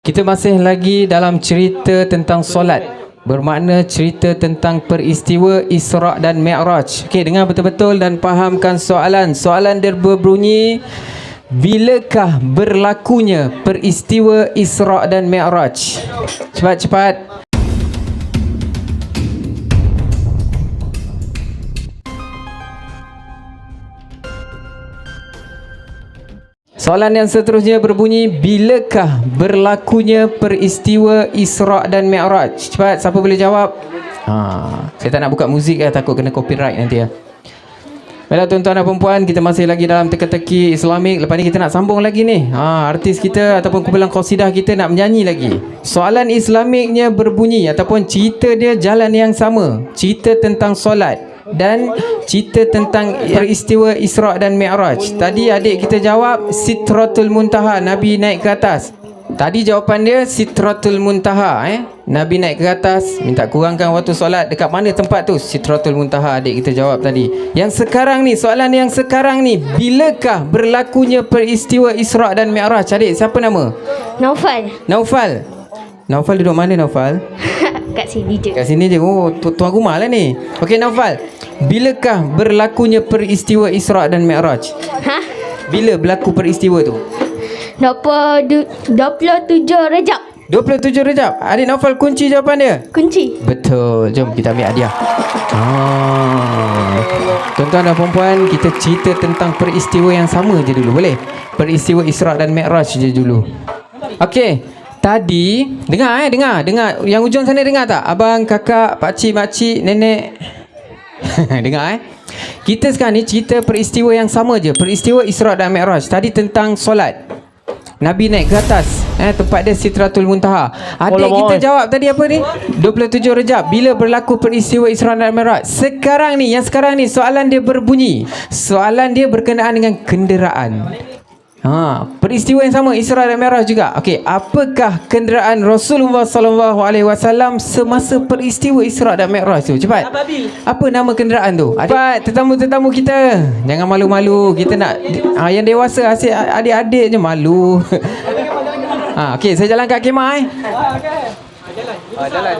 Kita masih lagi dalam cerita tentang solat. Bermakna cerita tentang peristiwa Isra' dan Mi'raj. Okey, dengar betul-betul dan fahamkan soalan. Soalan dia berbunyi, bilakah berlakunya peristiwa Isra' dan Mi'raj? Cepat-cepat. Soalan yang seterusnya berbunyi, bilakah berlakunya peristiwa Isra' dan Mi'raj? Cepat, siapa boleh jawab? Saya tak nak buka muzik takut kena copyright nanti ya. Baiklah tuan-tuan dan perempuan, kita masih lagi dalam teka-teki Islamik. Lepas ni kita nak sambung lagi ni. Artis kita ataupun kumpulan qasidah kita nak menyanyi lagi. Soalan Islamiknya berbunyi ataupun cerita dia jalan yang sama. Cerita tentang solat dan cerita tentang peristiwa Isra' dan Mi'raj. Tadi adik kita jawab Sidratul Muntaha, Nabi naik ke atas. Tadi jawapan dia Sidratul Muntaha, Nabi naik ke atas, minta kurangkan waktu solat. Dekat mana tempat tu? Sidratul Muntaha, adik kita jawab tadi. Yang sekarang ni, soalan yang sekarang ni, bilakah berlakunya peristiwa Isra' dan Mi'raj? Adik, siapa nama? Naufal. Naufal. Naufal duduk mana Naufal? Kat sini je. Kat sini je. Oh, tuan rumah lah ni. Okey Naufal, bilakah berlakunya peristiwa Isra' dan Mi'raj? Bila berlaku peristiwa tu? 27 Rejab. 27 Rejab. Adik Naufal kunci jawapan dia? Kunci. Betul. Jom kita ambil hadiah. Tuan-tuan dan perempuan, kita cerita tentang peristiwa yang sama je dulu, boleh? Peristiwa Isra' dan Mi'raj je dulu. Okey. Tadi dengar dengar. Yang ujung sana dengar tak? Abang, kakak, pakcik, makcik, nenek. Dengar Kita sekarang ni cerita peristiwa yang sama je. Peristiwa Isra' dan Mi'raj. Tadi tentang solat. Nabi naik ke atas, tempat dia Sidratul Muntaha. Adik kita jawab tadi apa ni? 27 Rejab. Bila berlaku peristiwa Isra' dan Mi'raj? Sekarang ni, soalan dia berbunyi. Soalan dia berkenaan dengan kenderaan. Peristiwa yang sama, Isra' dan Mi'raj juga. Okey, apakah kenderaan Rasulullah SAW semasa peristiwa Isra' dan Mi'raj tu? Cepat. Apa nama kenderaan tu? Cepat, tetamu-tetamu kita. Jangan malu-malu. Kita nak yang dewasa, asyik adik-adik je malu. Okey, saya jalan kat kemah Jalan.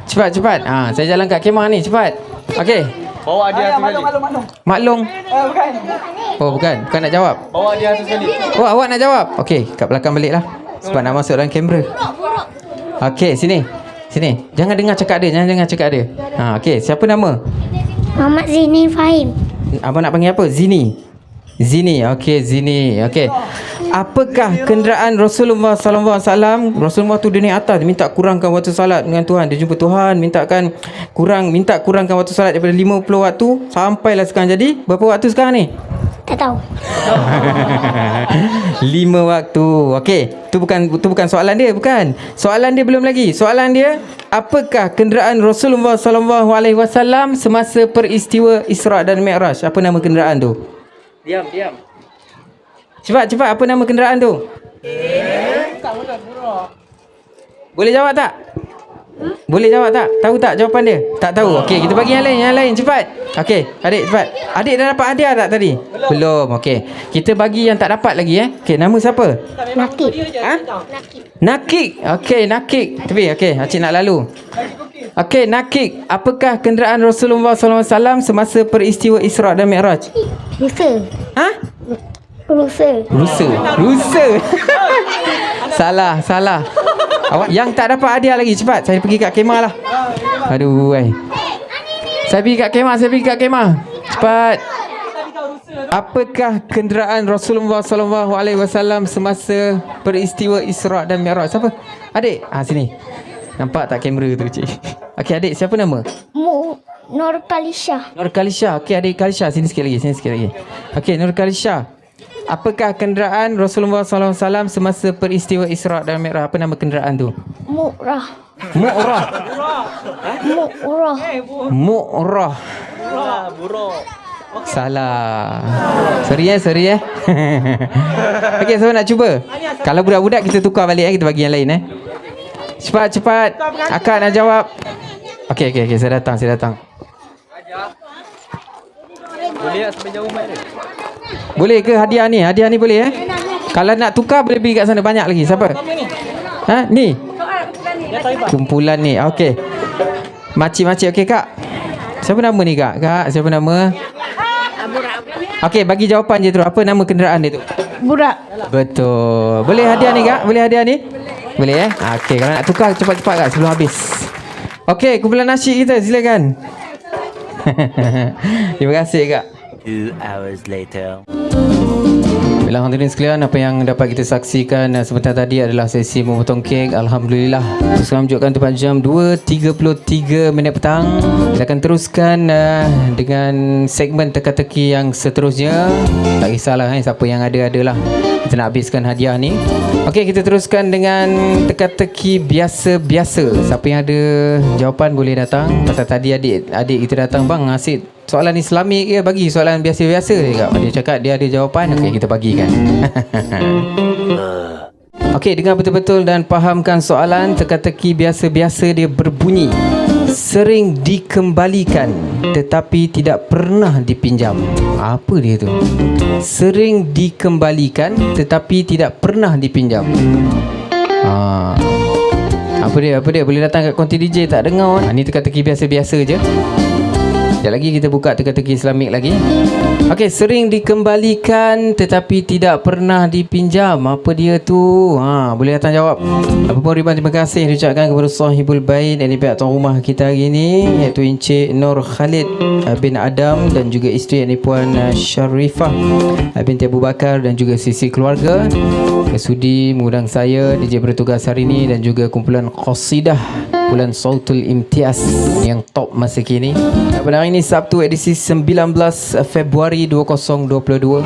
Cepat. Saya jalan kat kemah ni, cepat. Okey. Bawa dia sekali. Maklong. Bukan. Oh, bukan nak jawab. Bawa dia sekali. Oh, awak nak jawab? Okey, kat belakang balik lah. Sebab nak masuk dalam kamera. Okey, sini. Jangan dengar cakap dia. Okey, siapa nama? Muhammad Zini Fahim. Abang nak panggil apa? Zini. Okey, Zini. Okey. Apakah kenderaan Rasulullah SAW? Rasulullah tu dia naik atas, dia minta kurangkan waktu salat dengan Tuhan. Dia jumpa Tuhan, minta kurangkan waktu salat daripada 50 waktu sampailah sekarang jadi berapa waktu sekarang ni? Tak tahu. 5 waktu. Okey, tu bukan soalan dia, bukan. Soalan dia belum lagi. Soalan dia, apakah kenderaan Rasulullah SAW semasa peristiwa Isra' dan Mi'raj? Apa nama kenderaan tu? Diam. Cepat, apa nama kenderaan tu? Boleh jawab tak? Tahu tak jawapan dia? Tak tahu. Okey, kita bagi yang lain, cepat. Okey, adik cepat. Adik dah dapat hadiah tak tadi? Belum. Okey. Kita bagi yang tak dapat lagi Okey, nama siapa? Nakik. Nakik. Okey, Nakik. Tepi. Okey, acik nak lalu. Okey, Nakik. Apakah kenderaan Rasulullah SAW semasa peristiwa Isra' dan Mi'raj? Rusa. Rusa. Salah. Awak yang tak dapat hadiah lagi, cepat. Saya pergi kat kemah lah. Aduh, Saya pergi kat kemah. Cepat. Apakah kenderaan Rasulullah SAW semasa peristiwa Isra' dan Mi'raj? Siapa? Adik? Sini. Nampak tak kamera tu cik? Okey, adik siapa nama? Nur Kalisha. Okey, adik Kalisha, sini sikit lagi. Okey, Nur Kalisha. Apakah kenderaan Rasulullah SAW semasa peristiwa Isra' dan Mi'raj? Apa nama kenderaan tu? Mu'rah. Salah. Sorry. Okey, siapa nak cuba? Kalau budak-budak kita tukar balik kita bagi yang lain Cepat. Akak nak jawab. Okey, saya datang. Boleh tak sampai jauh mic dia? Boleh ke hadiah ni? Hadiah ni boleh Kalau nak tukar boleh pergi kat sana, banyak lagi. Siapa? Ha, ni. Kumpulan ni. Okey. Makcik-makcik okey kak. Siapa nama ni kak? Kak, siapa nama? Okey, bagi jawapan je terus. Apa nama kenderaan dia tu? Burak. Betul. Boleh hadiah ni kak? Boleh hadiah ni? Boleh Okey, kalau nak tukar cepat-cepat kak sebelum habis. Okey, kumpulan nasyid kita silakan. Terima kasih kak. 2 hours later. Baiklah hadirin sekalian, apa yang dapat kita saksikan sebentar tadi adalah sesi memotong kek. Alhamdulillah. Sekarang menunjukkan tepat jam 2.33 minit petang. Kita akan teruskan dengan segmen teka-teki yang seterusnya. Tak kisahlah siapa yang ada-adalah. Kita nak habiskan hadiah ni. Okey, kita teruskan dengan teka-teki biasa-biasa. Siapa yang ada jawapan boleh datang. Pasal tadi adik kita datang, bang asyik soalan Islamik ke, bagi soalan biasa-biasa je kak. Dia cakap dia ada jawapan. Okey, kita bagikan. Okey, dengar betul-betul dan fahamkan soalan. Teka-teki biasa-biasa dia berbunyi, sering dikembalikan tetapi tidak pernah dipinjam. Apa dia tu? Sering dikembalikan tetapi tidak pernah dipinjam. Apa dia? Boleh datang kat konti DJ tak dengar. Ni teka-teki biasa-biasa je. Sekejap lagi kita buka teka-teki Islamik lagi. Okey, sering dikembalikan tetapi tidak pernah dipinjam. Apa dia tu? Boleh datang jawab. Apa pun ribuan terima kasih diucapkan kepada sahibul bait dari pihak tuan rumah kita hari ini, iaitu Encik Nur Khalid bin Adam dan juga isteri yakni Puan Syarifah binti Abu Bakar dan juga sisi keluarga kesudi mengundang saya DJ bertugas hari ini dan juga kumpulan qasidah bulan Sautul Imtiaz yang top masa kini. Pada hari ini Sabtu edisi 19 Februari 2022,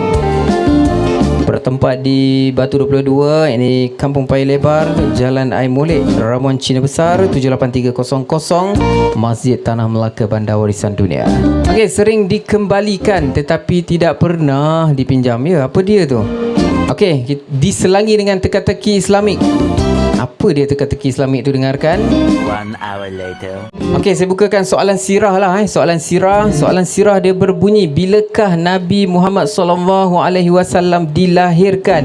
bertempat di Batu 22, ini Kampung Paya Lebar, Jalan Air Molek, Ramuan Cina Besar 78300, Masjid Tanah Melaka, Bandar Warisan Dunia. Okey, sering dikembalikan tetapi tidak pernah dipinjam. Ya, apa dia tu? Okey, diselangi dengan teka-teki Islamik. Apa dia teka-teki Islamik tu, dengarkan. 1 hour later. Okey, saya bukakan soalan sirah lah. Soalan sirah dia berbunyi, bilakah Nabi Muhammad SAW dilahirkan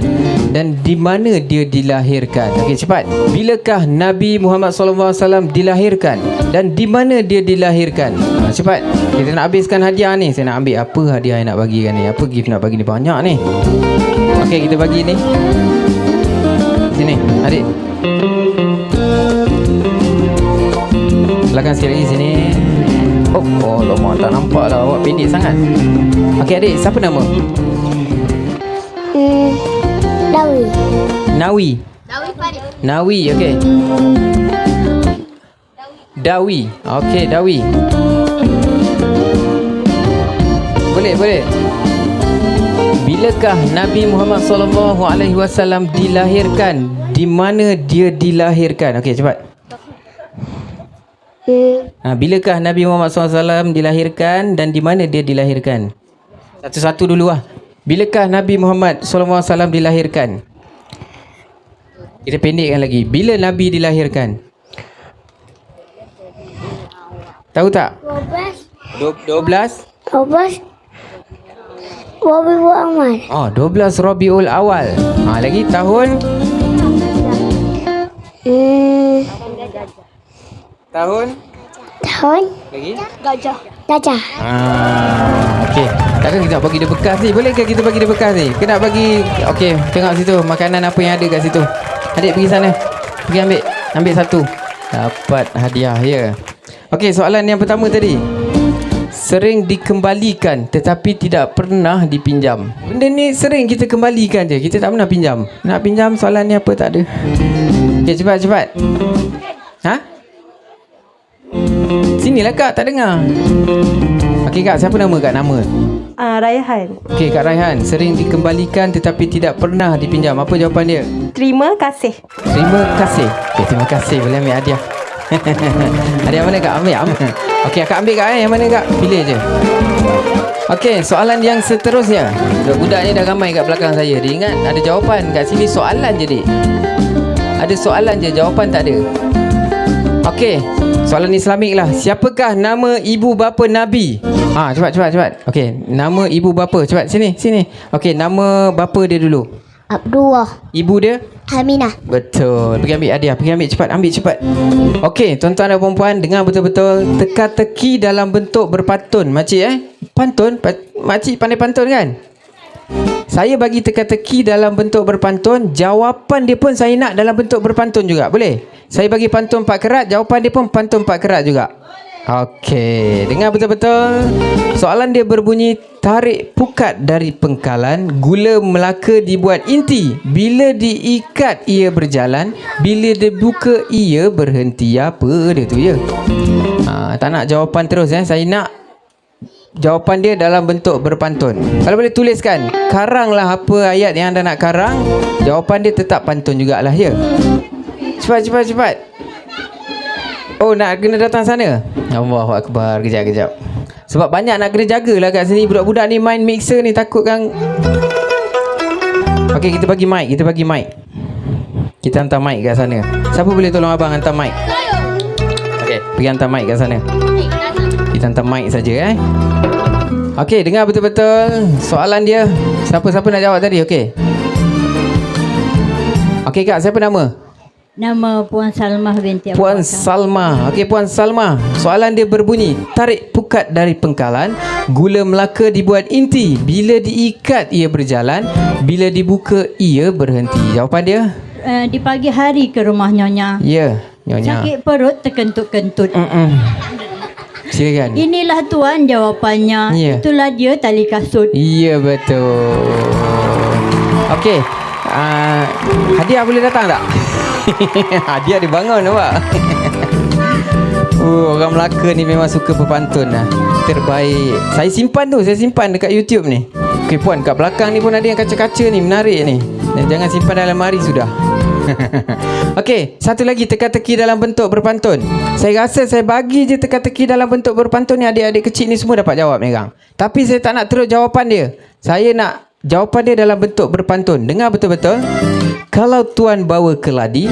dan di mana dia dilahirkan? Okey, cepat. Bilakah Nabi Muhammad SAW dilahirkan dan di mana dia dilahirkan? Cepat. Kita nak habiskan hadiah ni. Saya nak ambil apa hadiah yang nak bagikan ni? Apa gift nak bagi ni? Banyak ni. Okey, kita bagi ni. Sini, adik. Belakang sikit lagi sini. Oh, lama tak nampak lah. Awak pendek sangat. Okey adik, siapa nama? Nawi. Nawi, okey. Dawi. Okey, Dawi. Boleh. Bilakah Nabi Muhammad SAW dilahirkan? Di mana dia dilahirkan? Okey, cepat. Bilakah Nabi Muhammad SAW dilahirkan dan di mana dia dilahirkan? Satu-satu dulu lah. Bilakah Nabi Muhammad SAW dilahirkan? Kita pendekkan lagi. Bila Nabi dilahirkan? Tahu tak? 12 Rabiul Awal. 12 Rabiul Awal. Lagi tahun? Tahun lagi? Gajah. Okey. Takkan kita nak bagi dia bekas ni? Bolehkah kita bagi dia bekas ni? Kena bagi. Okey, tengok situ makanan apa yang ada kat situ. Adik pergi sana. Pergi ambil satu. Dapat hadiah ya. Okey, soalan yang pertama tadi. Sering dikembalikan tetapi tidak pernah dipinjam. Benda ni sering kita kembalikan je, kita tak pernah pinjam. Nak pinjam soalan ni apa tak ada. Okey, cepat. Sinilah kak, tak dengar. Okey kak, siapa nama kak? Nama? Raihan. Okey kak Raihan, sering dikembalikan tetapi tidak pernah dipinjam. Apa jawapan dia? Terima kasih. Terima kasih. Okey, terima kasih. Boleh ambil hadiah. Hadiah mana kak? Ambil. Okey, akak ambil kak yang mana kak? Pilih je. Okey, soalan yang seterusnya. Budak ni dah ramai kat belakang saya. Dia ingat ada jawapan kat sini, soalan je dik. Ada soalan je, jawapan tak ada. Okey, soalan Islamik lah. Siapakah nama ibu bapa Nabi? Cepat. Okey, nama ibu bapa. Cepat sini. Okey, nama bapa dia dulu. Abdullah. Ibu dia? Aminah. Betul. Pergi ambil hadiah. Pergi ambil cepat. Ambil cepat. Okey, tuan-tuan dan puan-puan, dengar betul-betul. Teka-teki dalam bentuk berpantun. Makcik pantun? Makcik pandai pantun kan? Saya bagi teka-teki dalam bentuk berpantun. Jawapan dia pun saya nak dalam bentuk berpantun juga. Boleh? Saya bagi pantun 4 kerat. Jawapan dia pun pantun 4 kerat juga. Okey, dengar betul-betul. Soalan dia berbunyi, tarik pukat dari pengkalan, gula Melaka dibuat inti. Bila diikat ia berjalan, bila dibuka ia berhenti. Apa dia tu ya? Tak nak jawapan terus saya nak jawapan dia dalam bentuk berpantun. Kalau boleh tuliskan, karanglah apa ayat yang anda nak karang. Jawapan dia tetap pantun jugalah ya. Cepat. Oh, nak kena datang sana? Allahu Akbar. Kejap. Sebab banyak nak kena jagalah kat sini. Budak-budak ni main mixer ni takut kan. Okey, kita bagi mic. Kita hantar mic kat sana. Siapa boleh tolong abang hantar mic? Okey, pergi hantar mic kat sana. Kita hantar mic saja Okey, dengar betul-betul soalan dia. Siapa-siapa nak jawab tadi? Okey. Okey kak, siapa nama? Nama Puan Salmah binti Abu Puan Bakar. Salmah. Okey, Puan Salmah. Soalan dia berbunyi, tarik pukat dari pengkalan, gula Melaka dibuat inti. Bila diikat ia berjalan, bila dibuka ia berhenti. Jawapan dia? Di pagi hari ke rumah Nyonya. Ya, Nyonya. Sakit perut terkentut-kentut. Silakan. Inilah tuan jawapannya. Ya. Itulah dia tali kasut. Ya, betul. Okey. Hadiah boleh datang tak? Hadiah dia bangun nampak. Orang Melaka ni memang suka berpantun lah. Terbaik. Saya simpan dekat YouTube ni. Okey puan, kat belakang ni pun ada yang kaca-kaca ni, menarik ni. Dan jangan simpan dalam lemari sudah. Okey, satu lagi teka-teki dalam bentuk berpantun. Saya rasa saya bagi je teka-teki dalam bentuk berpantun ni, adik-adik kecil ni semua dapat jawab ni gang. Tapi saya tak nak terus jawapan dia. Saya nak jawapan dia dalam bentuk berpantun. Dengar betul-betul. Kalau tuan bawa keladi,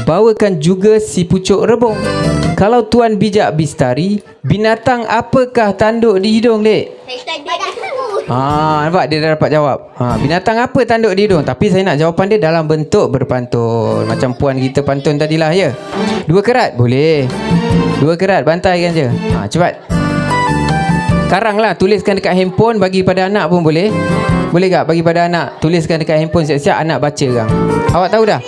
bawakan juga si pucuk rebung. Kalau tuan bijak bistari, binatang apakah tanduk di hidung, dek? Nampak dia dah dapat jawab. Binatang apa tanduk di hidung? Tapi saya nak jawapan dia dalam bentuk berpantun. Macam puan kita pantun tadilah ya. 2 kerat? Boleh. 2 kerat, bantaikan je. Cepat. Karanglah, tuliskan dekat handphone, bagi pada anak pun boleh. Boleh tak bagi pada anak? Tuliskan dekat handphone, siap-siap anak baca kan. Awak tahu dah?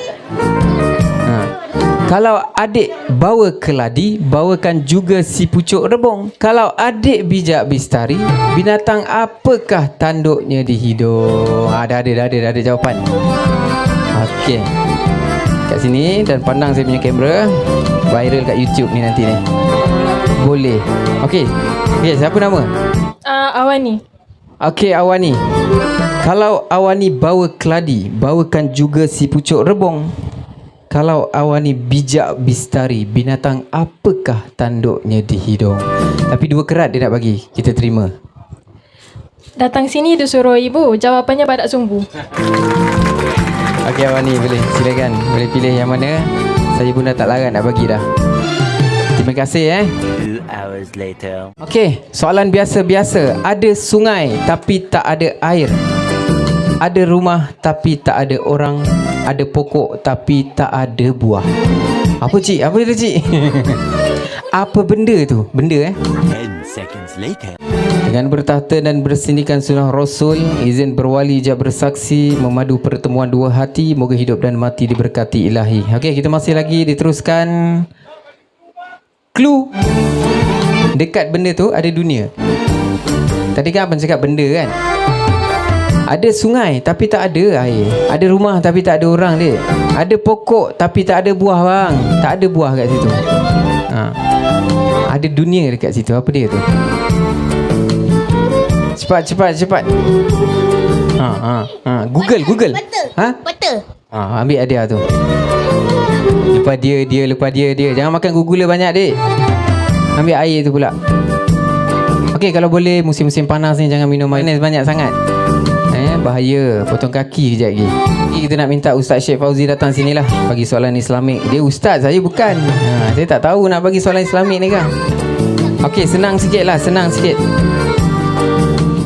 Kalau adik bawa keladi, bawakan juga si pucuk rebung. Kalau adik bijak bistari, binatang apakah tanduknya di hidung? Dah ada jawapan. Okey. Kat sini dan pandang saya punya kamera. Viral kat YouTube ni nanti ni. Boleh. Okey. Okay, siapa nama? Awani. Okey, Awani. Kalau Awani bawa keladi, bawakan juga si pucuk rebung. Kalau Awani bijak bistari, binatang apakah tanduknya di hidung? Tapi 2 kerat dia nak bagi. Kita terima. Datang sini tu suruh ibu. Jawapannya badak sumbu. Okey Awani, boleh. Silakan. Boleh pilih yang mana. Saya pun dah tak larang nak bagi dah. Terima kasih 2 hours later. Okey, soalan biasa-biasa. Ada sungai tapi tak ada air. Ada rumah tapi tak ada orang. Ada pokok tapi tak ada buah. Apa cik? Apa itu cik? Apa benda tu? Benda 10 seconds later. Dengan bertahta dan bersindikan sunnah Rasul, izin berwali ijab bersaksi, memadu pertemuan dua hati, moga hidup dan mati diberkati ilahi. Okey, kita masih lagi diteruskan. Clue. Dekat benda tu ada dunia. Tadi kan abang cakap benda kan? Ada sungai tapi tak ada air. Ada rumah tapi tak ada orang dia. Ada pokok tapi tak ada buah bang. Tak ada buah kat situ. Ada dunia dekat situ. Apa dia tu? Cepat. Google. Betul. Ambil hadiah tu. Lepas dia. Jangan makan gula banyak dek. Ambil air tu pula. Okey, kalau boleh musim-musim panas ni jangan minum air banyak sangat. Bahaya, potong kaki kejap lagi. Kita nak minta Ustaz Syed Fauzi datang sini lah bagi soalan Islamik. Dia ustaz, saya bukan. Saya tak tahu nak bagi soalan Islamik ni kan. Okey, senang sikit.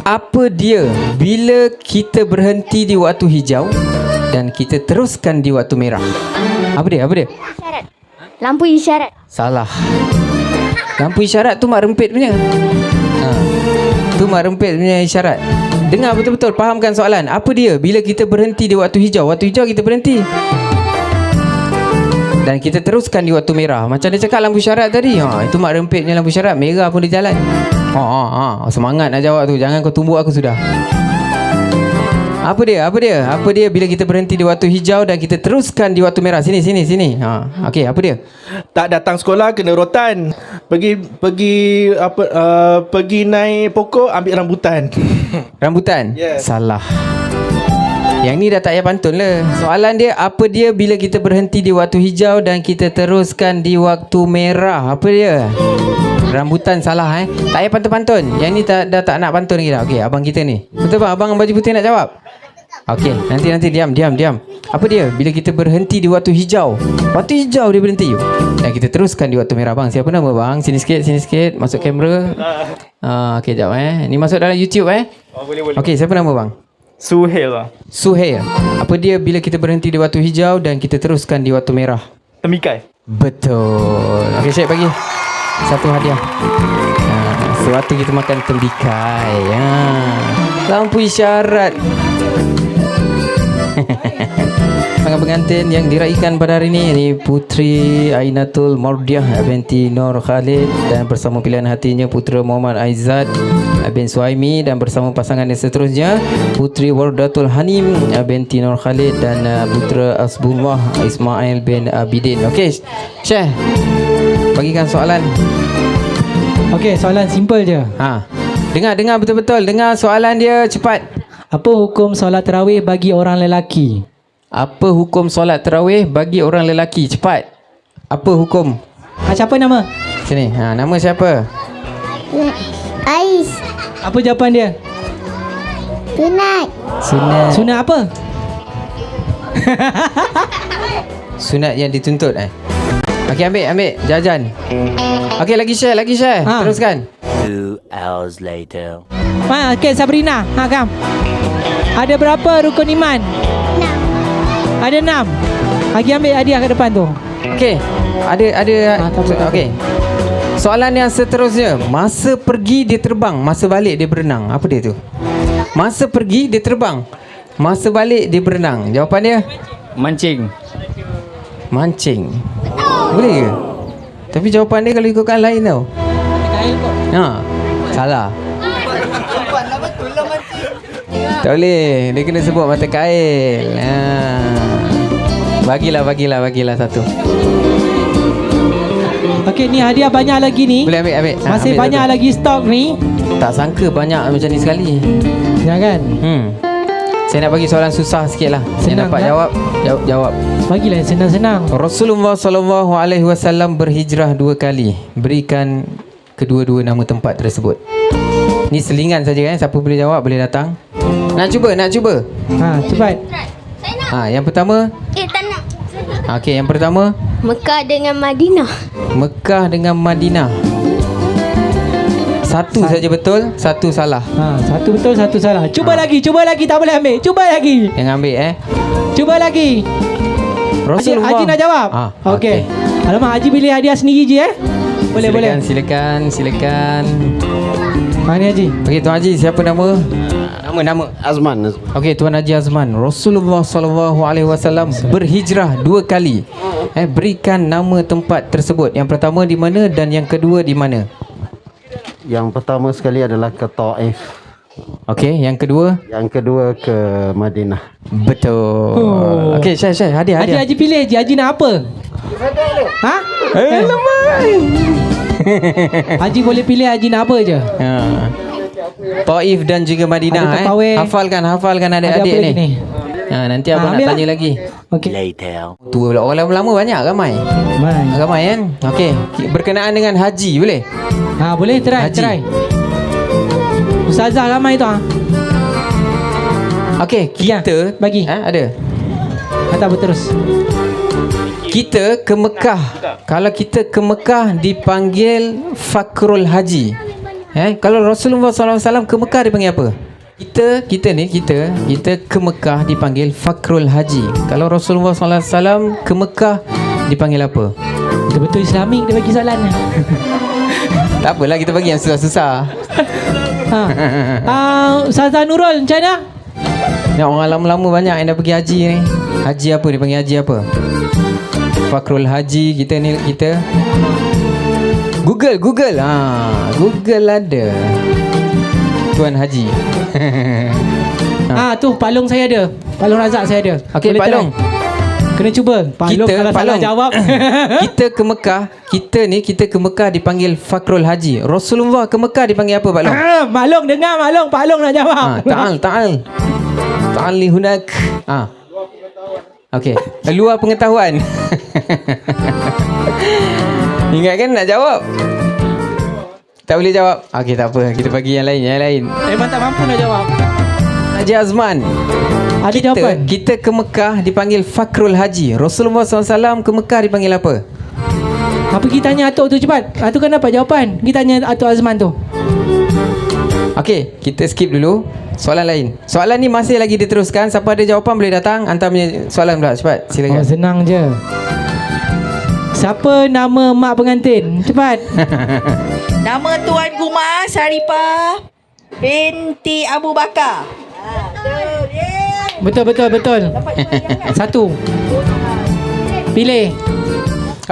Apa dia bila kita berhenti di waktu hijau, dan kita teruskan di waktu merah. Apa dia? Apa dia? Isyarat. Lampu isyarat. Salah. Lampu isyarat tu mak rempit punya. Tu mak rempit punya isyarat. Dengar betul-betul, fahamkan soalan. Apa dia? Bila kita berhenti di waktu hijau. Waktu hijau kita berhenti. Dan kita teruskan di waktu merah. Macam dia cakap lampu isyarat tadi. Itu mak rempit punya lampu isyarat. Merah pun dia jalan. Semangat nak jawab tu. Jangan kau tumbuk aku sudah. Apa dia? Apa dia? Apa dia bila kita berhenti di waktu hijau dan kita teruskan di waktu merah? Sini. Okey, apa dia? Tak datang sekolah kena rotan. Pergi naik pokok ambil rambutan. Rambutan? Yes. Salah. Yang ni dah tak payah pantun lah. Soalan dia, apa dia bila kita berhenti di waktu hijau dan kita teruskan di waktu merah? Apa dia? Rambutan salah Tak payah pantun-pantun. Yang ni dah tak nak pantun lagi dah. Okey, abang kita ni. Betul tak? Abang baju putih nak jawab? Okey, nanti diam. Apa dia? Bila kita berhenti di waktu hijau. Waktu hijau dia berhenti. Dan kita teruskan di waktu merah. Bang, siapa nama bang? Sini sikit. Masuk kamera. Okey, jap Ni masuk dalam YouTube Boleh. Okey, siapa nama bang? Suhail lah. Suhail. Apa dia bila kita berhenti di waktu hijau dan kita teruskan di waktu merah? Temikai. Betul. Okey, Syed bagi satu hadiah. Sewaktu kita makan tembikai. Lampu isyarat. Sangat pengantin yang diraikan pada hari ini Putri Ainatul Mordiah binti Nur Khalid, dan bersama pilihan hatinya Putera Muhammad Aizat bin Suhaimi, dan bersama pasangan yang seterusnya Putri Wardatul Hanim binti Nur Khalid dan Putera Asbullah Ismail bin Abidin. Okey, Syekh, bagikan soalan. Okey, soalan simple je. Dengar betul-betul. Dengar soalan dia cepat. Apa hukum solat tarawih bagi orang lelaki? Apa hukum solat tarawih bagi orang lelaki? Cepat. Apa hukum? Siapa nama? Sini. Nama siapa? Ais. Apa jawapan dia? Sunat. Sunat apa? Sunat yang dituntut Okey, ambil jajan. Okey, lagi share. Teruskan. 2 hours later. Okey, Sabrina. Kam. Ada berapa rukun iman? 6. Ada 6. Lagi ambil hadiah kat depan tu. Okey. Ada okey. Soalan yang seterusnya. Masa pergi dia terbang, masa balik dia berenang. Apa dia tu? Masa pergi dia terbang, masa balik dia berenang. Jawapan dia? Mancing. Boleh ke? Tapi jawapan dia kalau ikutkan lain tau. Salah. Tak boleh. Dia kena sebut mata kail. Bagilah satu. Okey, ni hadiah banyak lagi ni. Boleh ambil. Masih ambil banyak satu. lagi stok ni. Tak sangka banyak macam ni sekali. Jangan. Saya nak bagi soalan susah sikit lah. Saya Senang, dapat kan? jawab. Bagilah yang senang-senang. Rasulullah SAW berhijrah 2 kali. Berikan kedua-dua nama tempat tersebut. Ni selingan saja Siapa boleh jawab boleh datang. Nak cuba. Cepat. Yang pertama. Tak nak. Okey, yang pertama. Mekah dengan Madinah. Mekah dengan Madinah. Satu saja betul, satu salah. Satu betul, satu salah. Cuba lagi. Tak boleh ambil. Cuba lagi. Jangan ambil Cuba lagi. Rasulullah. Haji nak jawab? Okey. Alamak, Haji pilih hadiah sendiri je Boleh. Silakan. Ni Haji. Okey, Tuan Haji, siapa nama? Nama. Azman. Okey, Tuan Haji Azman. Rasulullah SAW berhijrah 2 kali. Berikan nama tempat tersebut. Yang pertama di mana dan yang kedua di mana? Yang pertama sekali adalah ke Taif. Okey, yang kedua? Yang kedua ke Madinah. Betul. Okey, Syekh, hadiah. Haji pilih. Haji nak apa? Haji boleh pilih Haji nak apa je. Taif dan juga Madinah. Hafalkan adik-adik ni. Nanti abang nak tanya lagi. Okey. Later. Tu orang lama banyak, ramai kan. Okey, berkenaan dengan haji boleh? Boleh try. Ustazah ramai tu. Okey, kita bagi. Ada. Kata berterus. Kita ke Mekah. Kalau kita ke Mekah dipanggil Fakrul Haji. Kalau Rasulullah SAW ke Mekah dipanggil apa? Kita ke Mekah dipanggil Fakrul Haji. Kalau Rasulullah SAW ke Mekah dipanggil apa? Betul-betul Islamik dia bagi soalan ni. Tak apalah, kita bagi yang susah-susah. Ustazah Nurul macam mana? Yang orang lama-lama banyak yang dah pergi haji ni. Haji apa? Dia panggil haji apa? Fakrul Haji. Kita Google. Google ada Tuan Haji. Tu palung saya ada. Palung Razak saya ada. Okey, Boleh palung. try? Kena cuba. Palung kalau salah jawab. Kita ke Mekah. Kita ke Mekah dipanggil Fakrul Haji. Rasulullah ke Mekah dipanggil apa, Pak Long? Maklong dengar Maklong. Pak Long nak jawab. Ta'al li hunak. Okey, luar pengetahuan. Ingat kan nak jawab? Tak boleh jawab. Okey, tak apa. Kita bagi yang lain. Memang tak mampu nak jawab. Haji Azman. Ada jawapan. Kita ke Mekah dipanggil Fakrul Haji. Rasulullah SAW ke Mekah dipanggil apa? Pergi tanya Atuk tu cepat. Atuk kan dapat jawapan. Pergi tanya Atuk Azman tu. Okey, kita skip dulu. Soalan lain. Soalan ni masih lagi diteruskan. Siapa ada jawapan boleh datang. Hantar punya soalan pula. Cepat, silakan. Senang je. Siapa nama mak pengantin? Cepat. Nama Tuan Guma Saripah binti Abu Bakar. Betul. Satu. Pilih.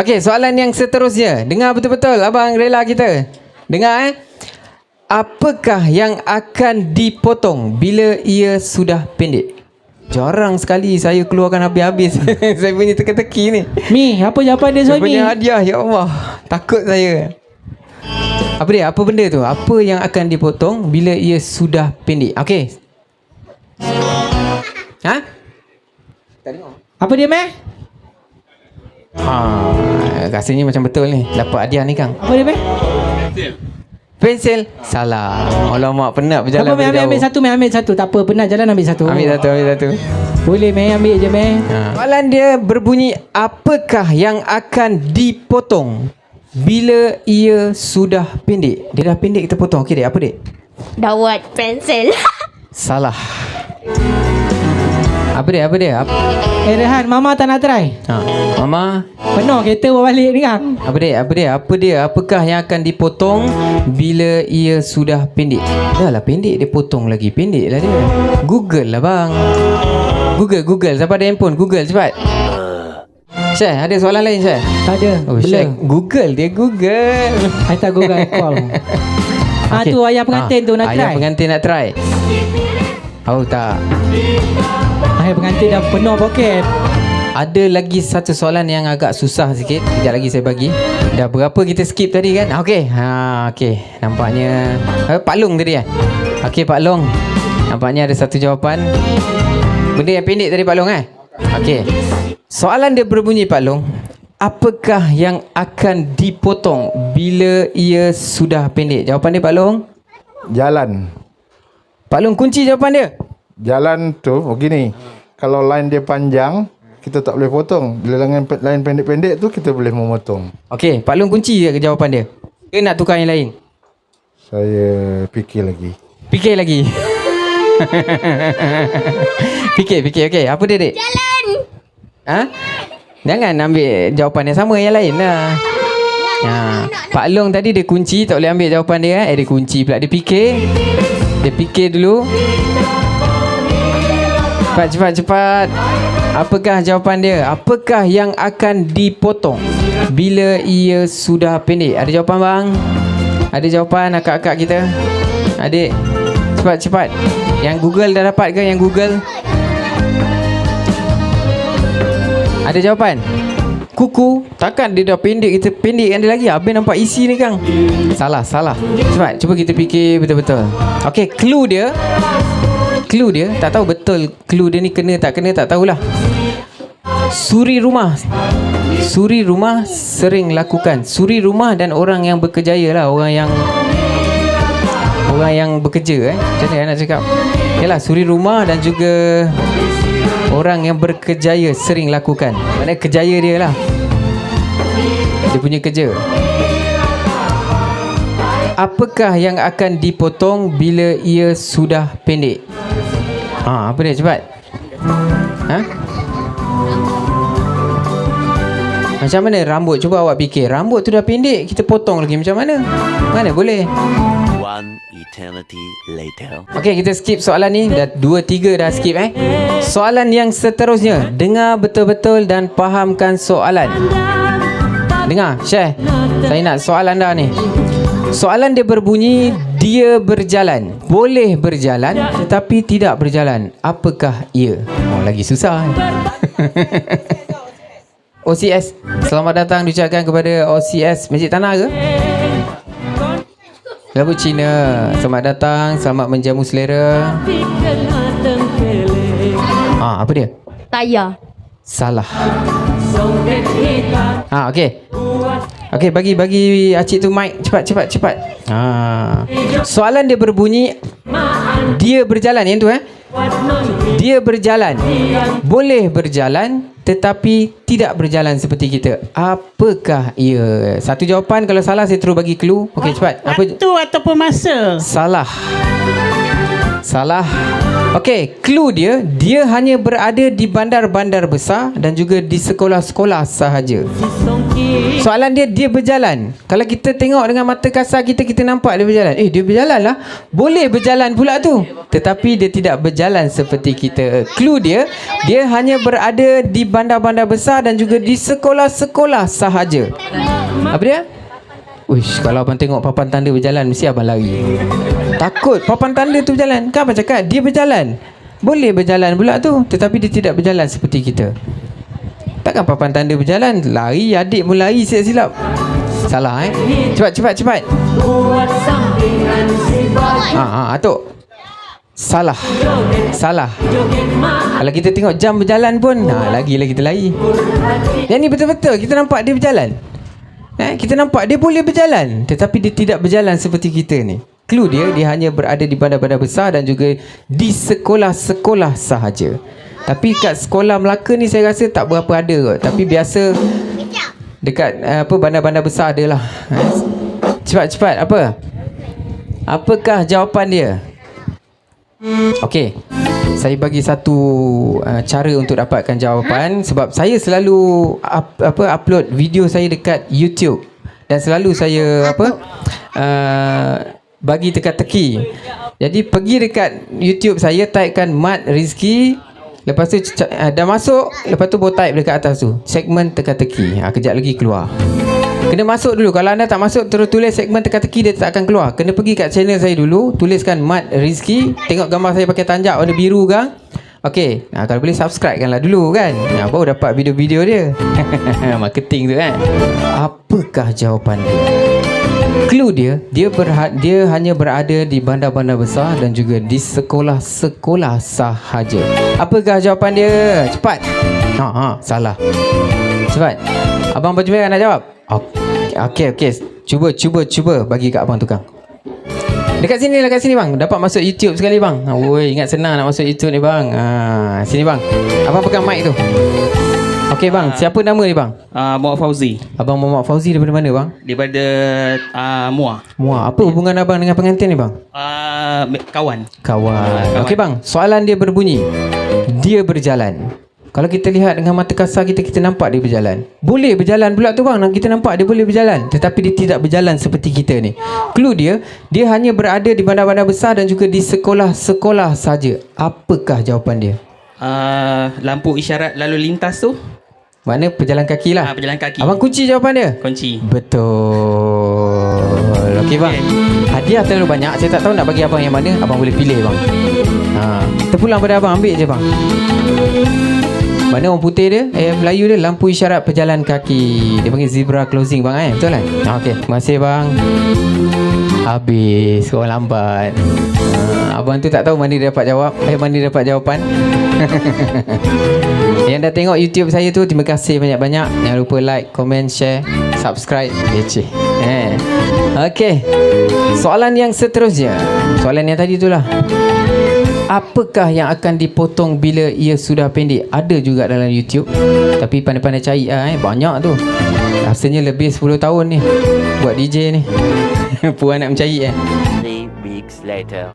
Okey, soalan yang seterusnya. Dengar betul-betul. Abang rela kita. Dengar Apakah yang akan dipotong bila ia sudah pendek? Jarang sekali saya keluarkan habis-habis. Saya punya teka-teki ni. Mi, apa jawapan dia Suhaimi? Jawapannya hadiah, ya Allah. Takut saya. Apa dia? Apa benda tu? Apa yang akan dipotong bila ia sudah pendek? Okey. Ha? Apa dia, Meh? Rasanya macam betul ni. Dapat hadiah ni, Kang. Apa dia, Meh? Pensel. Salah. Alamak, penat berjalan. Ambil satu, Meh. Ambil satu. Tak apa, penat jalan ambil satu. Ambil satu. Boleh, Meh. Ambil je, Meh. Soalan dia berbunyi, apakah yang akan dipotong bila ia sudah pendek? Dia dah pendek, kita potong. Okey, dek. Apa, dek? Dawat pensel. Salah. Apa dia? Rehan, Mama tak nak try. Mama. Penuh kereta bawa balik ni, Kang. Apa dia? Apakah yang akan dipotong bila ia sudah pendek? Dah lah pendek, dia potong lagi. Pendek lah dia. Google lah, bang. Google. Siapa ada handphone? Google, cepat. Syah, ada soalan lain, Syah? Tak ada. Syah, Google. I tak Google, I call. Okay. Tu ayah pengantin tu nak try. Ayah pengantin nak try. Oh, tak. Ayah pengantin dah penuh poket. Ada lagi satu soalan yang agak susah sikit. Sekejap lagi saya bagi. Dah berapa kita skip tadi kan? Okey. Okey. Nampaknya Pak Long tadi Okey, Pak Long. Nampaknya ada satu jawapan. Benda yang pendek tadi, Pak Long Okey. Soalan dia berbunyi, Pak Long. Apakah yang akan dipotong bila ia sudah pendek? Jawapan dia, Pak Long? Jalan. Pak Long, kunci jawapan dia. Jalan tu begini. Kalau line dia panjang, kita tak boleh potong. Bila line pendek-pendek tu, kita boleh memotong. Okey, Pak Long kunci jawapan dia. Ke nak tukar yang lain? Saya fikir lagi. Fikir. Okey, apa dia, Dek? Jalan. Jangan ambil jawapan yang sama, yang lain lah. Pak Long tadi dia kunci, tak boleh ambil jawapan dia. Dia kunci pula. Dia fikir dulu. Cepat. Apakah jawapan dia? Apakah yang akan dipotong bila ia sudah pendek? Ada jawapan, bang? Ada jawapan akak-akak kita? Adik, cepat. Yang Google dah dapat ke? Yang Google? Ada jawapan? Kuku. Takkan dia dah pendek, kita pendekkan dia lagi. Habis nampak isi ni, Kang. Salah. Cepat, cuba kita fikir betul-betul. Okey, clue dia, tak tahu betul clue dia ni kena tak tahulah. Suri rumah sering lakukan. Suri rumah dan orang yang berkejaya lah. Orang yang bekerja macam mana nak cakap? Yalah, suri rumah dan juga orang yang berkejaya sering lakukan. Maknanya kejaya dia lah, dia punya kerja. apakah yang akan dipotong bila ia sudah pendek? Apa dia? Cepat. Macam mana rambut? Cuba awak fikir. Rambut tu dah pendek, kita potong lagi macam mana? Mana boleh? One eternity later. Okey, kita skip soalan ni. Dah 2-3 dah skip Soalan yang seterusnya. Dengar betul-betul dan fahamkan soalan. Dengar, share. Saya nak soalan anda ni. Soalan dia berbunyi, dia berjalan. Boleh berjalan tetapi tidak berjalan. Apakah ia? Lagi susah. OCS, selamat datang diucapkan kepada OCS Masjid Tanah ke? Lagu Cina, selamat datang, selamat menjamu selera. Apa dia? Tayar. Salah. Okey. Okey, bagi acik tu mic, cepat. Soalan dia berbunyi, dia berjalan, yang tu dia berjalan. Boleh berjalan tetapi tidak berjalan seperti kita. Apakah ia? Satu jawapan, kalau salah saya terus bagi clue. Okey, cepat. Waktu ataupun masa? Salah. Okey, clue dia hanya berada di bandar-bandar besar dan juga di sekolah-sekolah sahaja. Soalan dia berjalan. Kalau kita tengok dengan mata kasar kita nampak dia berjalan. Dia berjalan lah. Boleh berjalan pula tu. Tetapi dia tidak berjalan seperti kita. Clue dia hanya berada di bandar-bandar besar dan juga di sekolah-sekolah sahaja. Apa dia? Uish, kalau abang tengok papan tanda berjalan, mesti abang lari. Takut papan tanda tu berjalan. Kan abang cakap, dia berjalan. Boleh berjalan pula tu, tetapi dia tidak berjalan seperti kita. Takkan papan tanda berjalan, lari, adik pun lari silap-silap. Salah Cepat. Atuk. Salah. Kalau kita tengok jam berjalan pun, lagi kita lari. Yang ni betul-betul kita nampak dia berjalan. Kita nampak dia boleh berjalan, tetapi dia tidak berjalan seperti kita ni. Clue dia hanya berada di bandar-bandar besar dan juga di sekolah-sekolah sahaja. Tapi kat sekolah Melaka ni saya rasa tak berapa ada kot. Tapi biasa dekat bandar-bandar besar ada lah. Cepat. Apakah jawapan dia? Okey, saya bagi satu cara untuk dapatkan jawapan. Sebab saya selalu upload video saya dekat YouTube. Dan selalu saya bagi teka-teki. Jadi pergi dekat YouTube saya, typekan Mat Rizky. Lepas tu dah masuk, lepas tu baru type dekat atas tu segmen teka-teki. Kejap lagi keluar. Kena masuk dulu. Kalau anda tak masuk, terus tulis segmen teka-teki, dia tak akan keluar. Kena pergi kat channel saya dulu, tuliskan Mat Rizky. Tengok gambar saya pakai tanjak warna biru kan. Okey, kalau boleh subscribe kan lah dulu kan. Baru dapat video-video dia. Marketing tu kan. Apakah jawapan dia? Clue dia hanya berada di bandar-bandar besar dan juga di sekolah-sekolah sahaja. Apakah jawapan dia? Cepat. Salah. Cepat. Abang baju merah nak jawab? Okey. Cuba bagi kat abang tukang. Dekat sini bang. Dapat masuk YouTube sekali bang. Ingat senang nak masuk YouTube ni bang. Sini bang. Abang pegang mic tu. Okey bang, siapa nama ni bang? Muhammad Fauzi. Abang Muhammad Fauzi daripada mana bang? Daripada Muar. Apa hubungan abang dengan pengantin ni bang? Kawan. Okey bang, soalan dia berbunyi, dia berjalan. Kalau kita lihat dengan mata kasar kita nampak dia berjalan. Boleh berjalan pula tu bang. Kita nampak dia boleh berjalan, tetapi dia tidak berjalan seperti kita ni. Clue dia hanya berada di bandar-bandar besar dan juga di sekolah-sekolah saja. Apakah jawapan dia? Lampu isyarat lalu lintas tu. Mana pejalan kaki lah. Pejalan kaki. Abang kunci jawapan dia? Kunci. Betul. Okey bang. Hadiah terlalu banyak. Saya tak tahu nak bagi abang yang mana. Abang boleh pilih bang. Terpulang pada abang. Ambil je bang. Mana orang putih dia? Melayu dia lampu isyarat pejalan kaki. Dia panggil zebra crossing bang Betul kan? Okey. Terima kasih bang. Habis. Orang lambat. Abang tu tak tahu mana dia dapat jawab. Mana dia dapat jawapan. Yang dah tengok YouTube saya tu, terima kasih banyak-banyak. Jangan lupa like, komen, share, subscribe. Okey. Soalan yang seterusnya. Soalan yang tadi tu lah. apakah yang akan dipotong bila ia sudah pendek? Ada juga dalam YouTube. Tapi pandai-pandai cari banyak tu. Rasanya lebih 10 tahun ni buat DJ ni. Puan nak mencari 3 weeks later.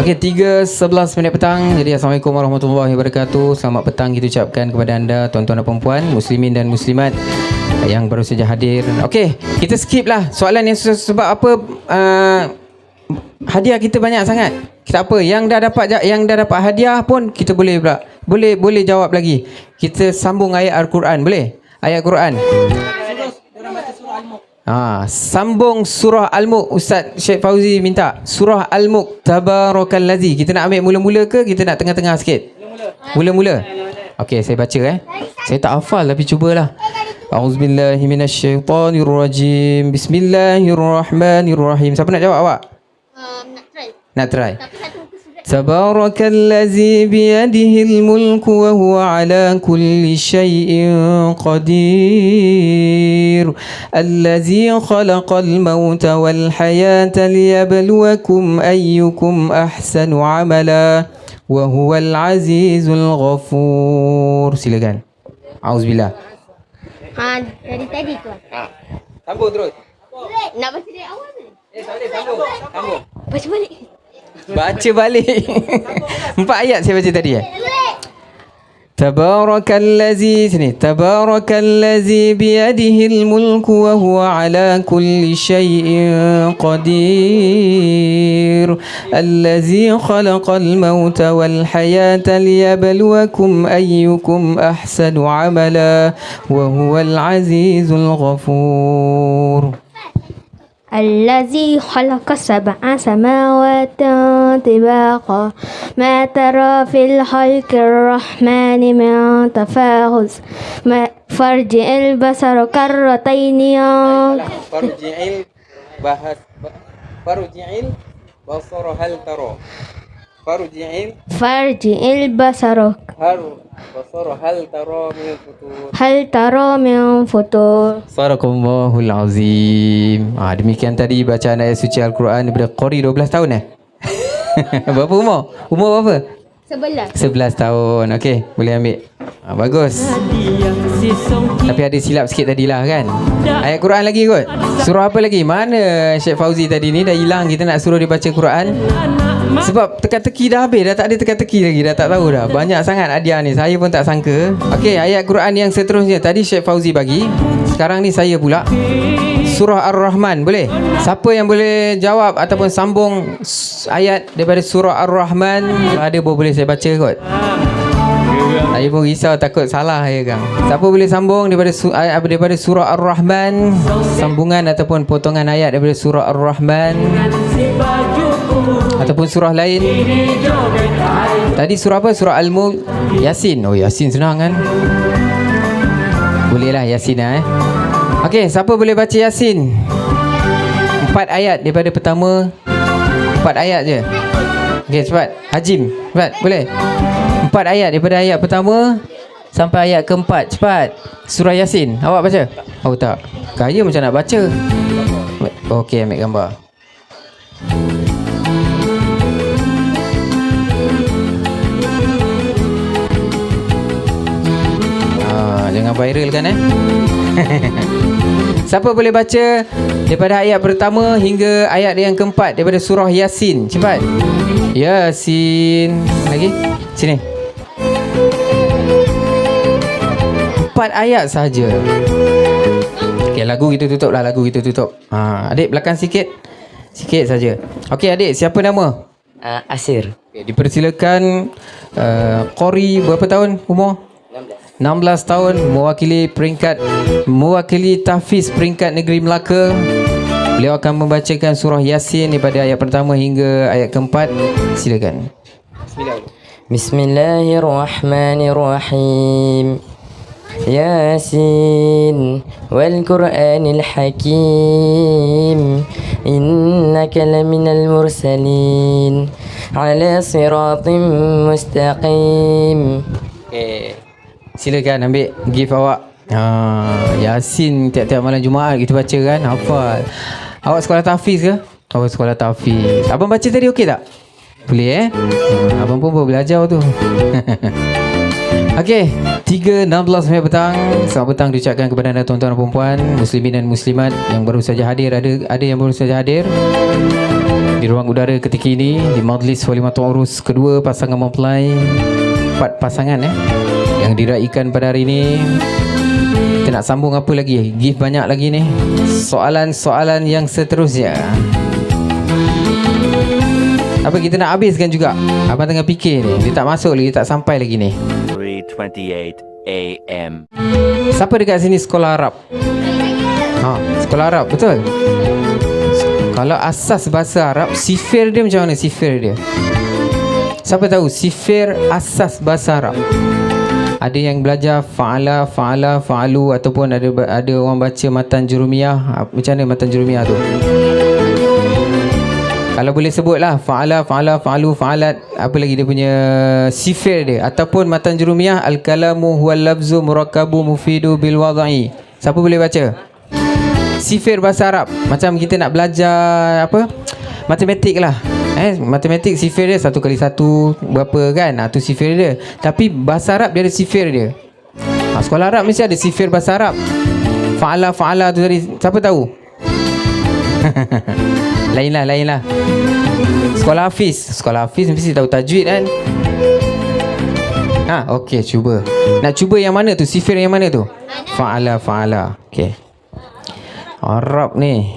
Okey, 3:11 minit petang. Jadi Assalamualaikum warahmatullahi wabarakatuh. Selamat petang kita ucapkan kepada anda tuan-tuan dan puan-puan, muslimin dan muslimat yang baru saja hadir. Okey, kita skip lah soalan yang susah. Sebab apa? Hadiah kita banyak sangat. Kita apa? Yang dah dapat hadiah pun kita boleh pula. Boleh jawab lagi. Kita sambung ayat Al-Quran, boleh? Ayat Quran. Sambung surah Al-Mulk. Ustaz Syed Fauzi minta surah Al-Mulk, Tabarakallazi. Kita nak ambil mula-mula ke kita nak tengah-tengah sikit? Mula-mula. Okey, saya baca Saya tak hafal tapi cubalah. A'udzubillahi minasyaitonirrajim. Bismillahirrahmanirrahim. Siapa nak jawab awak? Nak try. Tabarakallazi biyadihil mulku wa huwa ala kulli syai'in qadir. Allazi khalaqal mauta wal hayata liyabluwakum ayyukum ahsanu amala wa huwal azizul ghafur. Silakan. Auzubillah. Dari tadi tu. Sambung terus. Nak baca dari awal ni? Tak boleh sambung. Baca balik. Baca balik. 4 ayat saya baca tadi Tabarakallazi, sini. Tabarakallazi biyadihil mulku wa huwa ala kulli syai'in qadir. Allazi khalaqal mauta wal hayata liyabluwakum ayyukum ahsanu amala wa huwal azizul ghafur. الذي خلق 7 سماوات طباقا ما ترى في الخلق الرحمن من تفاوت فارجع البصر كرتين فرجع البصر هل ترى فرجع البصر هل ترى من فطور. Sadaqallahul azim. Demikian tadi bacaan ayat suci Al-Quran daripada Qori 12 tahun Berapa umur? Umur berapa? 11 tahun. Okey, boleh ambil. Bagus. Tapi ada silap sikit tadilah kan. Ayat Quran lagi kot. Surah apa lagi? Mana Syekh Fauzi tadi ni dah hilang. Kita nak suruh dia baca Quran. Sebab teka-teki dah habis. Dah tak ada teka-teki lagi. Dah tak tahu dah. Banyak sangat hadiah ni. Saya pun tak sangka. Okey, ayat Quran yang seterusnya. Tadi Syekh Fauzi bagi. Sekarang ni saya pula. Surah Ar-Rahman. Boleh? Siapa yang boleh jawab ataupun sambung ayat daripada surah Ar-Rahman? Ada pun boleh saya baca kot. Saya pun risau takut salah kan. Siapa boleh sambung daripada surah Ar-Rahman? Sambungan ataupun potongan ayat daripada surah Ar-Rahman ataupun surah lain. Tadi surah apa? Surah Al-Mulk. Yasin. Oh, Yasin senang kan? Bolehlah Yasin Okey, siapa boleh baca Yasin? 4 ayat daripada pertama. 4 ayat je. Okey, cepat. Hajim, cepat. Boleh? 4 ayat daripada ayat pertama sampai ayat keempat. Cepat. Surah Yasin. Awak baca? Oh tak. Gaya macam nak baca. Okey, ambil gambar. Jangan viral kan Siapa boleh baca daripada ayat pertama hingga ayat yang keempat daripada surah Yasin? Cepat. Yasin. Lagi. Sini. 4 ayat saja. Okey, lagu kita tutup lah. Adik belakang sikit. Sikit saja. Okey adik, siapa nama? Asir. Okay, dipersilakan. Qori berapa tahun umur? 16 tahun, mewakili tahfiz peringkat negeri Melaka. Beliau akan membacakan surah Yasin daripada ayat pertama hingga ayat keempat. Silakan. Bismillahirrahmanirrahim. Yasin wal Qur'anil Hakim. Innaka laminal mursalin ala siratim mustaqim. Okay. Silakan ambil gift awak. Yasin tiap-tiap malam Jumaat kita baca kan. Hafal. Awak sekolah tahfiz ke? Awak sekolah tahfiz. Abang baca tadi okey tak? Boleh abang pun baru belajar tu. Okey, 3.16 petang. Selamat petang diucapkan kepada anda tuan-tuan dan puan-puan, muslimin dan muslimat yang baru saja hadir. Ada yang baru saja hadir di ruang udara ketika ini di majlis walimatul urus kedua pasangan mempelai, 4 pasangan yang diraikan pada hari ini. Kita nak sambung apa lagi? Gift banyak lagi ni. Soalan-soalan yang seterusnya. Apa kita nak habiskan juga? Abang tengah fikir ni. Dia tak masuk lagi, tak sampai lagi ni. 3:28 AM. Siapa dekat sini sekolah Arab? Sekolah Arab, betul? Kalau asas bahasa Arab, sifir dia macam mana sifir dia? Siapa tahu sifir asas bahasa Arab? Ada yang belajar fa'ala, fa'alu ataupun ada orang baca matan jurumiyah. Macam mana matan jurumiyah tu? Kalau boleh sebutlah fa'ala, fa'alu, fa'alat, apa lagi dia punya sifir dia, ataupun matan jurumiyah al-kalamu huwal lafzu murakkabu mufidu bil wad'i. Siapa boleh baca? Sifir bahasa Arab. Macam kita nak belajar apa? Matematik lah. Matematik sifir dia 1 kali 1 berapa kan? Tu sifir dia. Tapi bahasa Arab dia ada sifir dia. Sekolah Arab mesti ada sifir bahasa Arab. Fa'ala tu tadi siapa tahu? Lain lah. Sekolah Hafiz mesti tahu tajwid kan? Okey, cuba. Nak cuba yang mana tu? Sifir yang mana tu? Fa'ala. Okey. Arab ni.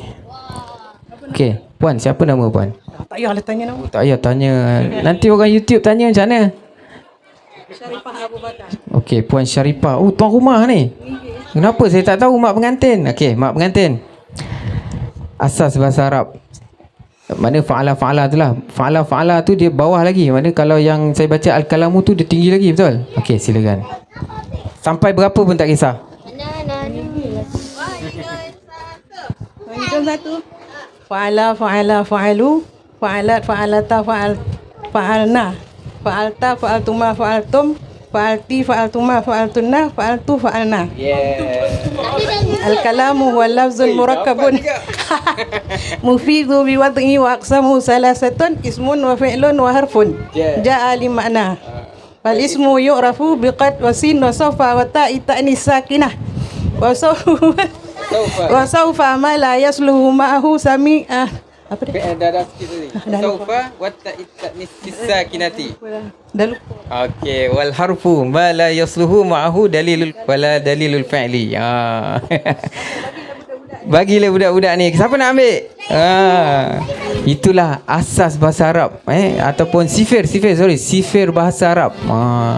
Okey, puan, siapa nama puan? Tak payahlah tanya nama. Tak payah tanya. Nanti orang YouTube tanya macam mana? Syarifah Abu Bakar. Okey, Puan Syarifah. Tuan rumah ni. Kenapa saya tak tahu mak pengantin? Okey, mak pengantin. Asas bahasa Arab. Mana fa'ala tu lah. Fa'ala tu dia bawah lagi. Mana kalau yang saya baca al-kalamu tu dia tinggi lagi, betul? Okey, silakan. Sampai berapa pun tak kisah. Itu satu. Fa'ala, fa'alu, fa'alat, fa'alata, fa'alna, fa'alta, fa'altuma, fa'altum, fa'alti, fa'altuma, fa'altunna, fa'altu, fa'alna. Al-kalamu huwal lafzul murakkabun mufidu biwad'i wa aqsamu salasatun ismun wa fi'lun wa harfun ja'a li ma'na. Fal ismu yu'rafu biqad wa sin wa sawfa wa ta'i ta'nis sakinah wa sawfa ma la yasluhu ma'ahu sami'ah. Apa dia? Dah sikit tadi. Saufa wa ta'nis sakinati. Dah lupa. Okey, wal harfu ma la yasluhu ma'ahu dalilul wala dalilul fi'li. Bagilah budak-budak ni. Siapa nak ambil? Itulah asas bahasa Arab ataupun sifir bahasa Arab.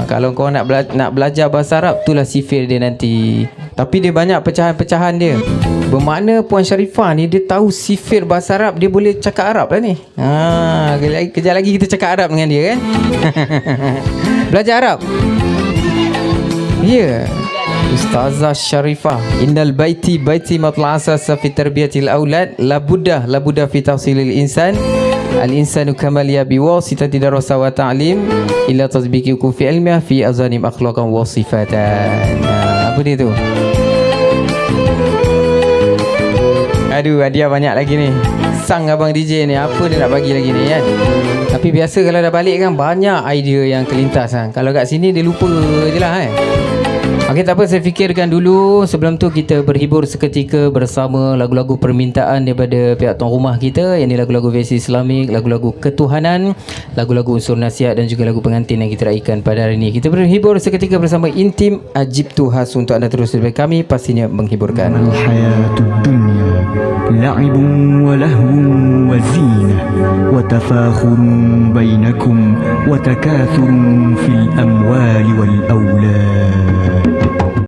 Kalau kau nak belajar bahasa Arab, itulah sifir dia nanti. Tapi dia banyak pecahan-pecahan dia. Bermakna Puan Syarifah ni dia tahu sifir bahasa Arab, dia boleh cakap Arab lah ni. Kejap lagi kita cakap Arab dengan dia kan. Belajar Arab. Ya. Ustazah Syarifah, innal baiti matla asasa fi tarbiyatil aulad la budda fi tahsilil insan al insanu kamal ya bi wasitati darasa wa ta'lim ila tatbiqi fi ilmihi fi azanim akhlaqan wa sifatan. Apa dia tu? Aduh, hadiah banyak lagi ni. Sang abang DJ ni, apa dia nak bagi lagi ni kan? Tapi biasa kalau dah balik kan banyak idea yang terlintas kan. Kalau kat sini dia lupa je lah kan. Okey, tak apa, saya fikirkan dulu. Sebelum tu kita berhibur seketika bersama lagu-lagu permintaan daripada pihak tuan rumah kita. Yang ni lagu-lagu versi Islamik, lagu-lagu ketuhanan, lagu-lagu unsur nasihat dan juga lagu pengantin yang kita raikan pada hari ini. Kita berhibur seketika bersama Intim Ajibtu khas untuk anda terus dari kami, pastinya menghiburkan. Al-hayatud dunya la'ibun wa lahwun wa zinah wa tafakhurun bainakum wa takathurun fil amwali wal awlad.